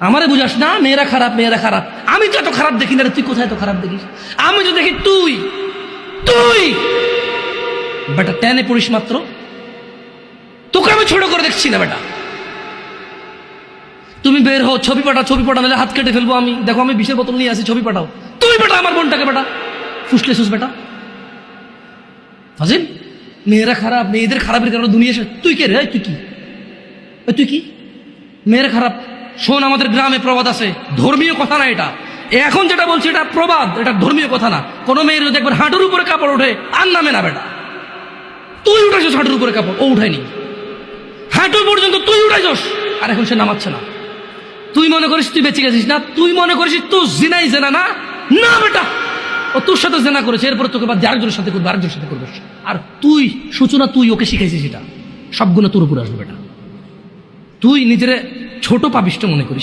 আমারে বুঝাস না মেয়েরা খারাপ মেয়েরা খারাপ। আমি তো এত খারাপ দেখি না রে, তুই কোথায় এত খারাপ দেখিস? আমি তো দেখি তুই তুই বেটা টেনে পড়িস মাত্র, তোকে আমি ছোট করে দেখছি না বেটা। তুমি বের হও, ছবি পাঠাও নাহলে হাত কেটে ফেলবো আমি। দেখো আমি বিষের বোতল নিয়ে আসি, ছবি পাঠাও। তুমি বেটা আমার বোনটাকে বেটা ফুসলেছিস বেটা ফাজিল। মেয়েরা খারাপ, মেয়েদের খারাপের কারণে দুনিয়া শেষ। তুই কে রে? তুই কি? তুই কি? মেয়েরা খারাপ? শোন, আমাদের গ্রামে প্রবাদ আছে, ধর্মীয় কথা না এটা। এখন যেটা বলছি এটা প্রবাদ, এটা ধর্মীয় কথা না। কোনো মেয়ের যদি একবার হাঁটুর উপরে কাপড় ওঠে আর নামে না বেটা। তুই উঠাইছস হাঁটুর উপরে কাপড়, ও উঠায়নি। হাঁটু পর্যন্ত তুই উঠাইছস, আর এখন সে নামাচ্ছে না। তুই মনে করিস তুই বেঁচে গেছিস না? তুই মনে করিস তুই জিনাই জেনা না? না বেটা, ও তোর সাথে জেনা করেছে, এরপরে তোকে বাদ আরেকজনের সাথে করবে, আরেকজনের সাথে করবে। আর তুই সূচনা, তুই ওকে শিখাইছিস, এটা সবগুলো তোর উপরে আসবে বেটা। তুই নিজের ছোট পাপিষ্ট মনে করিস।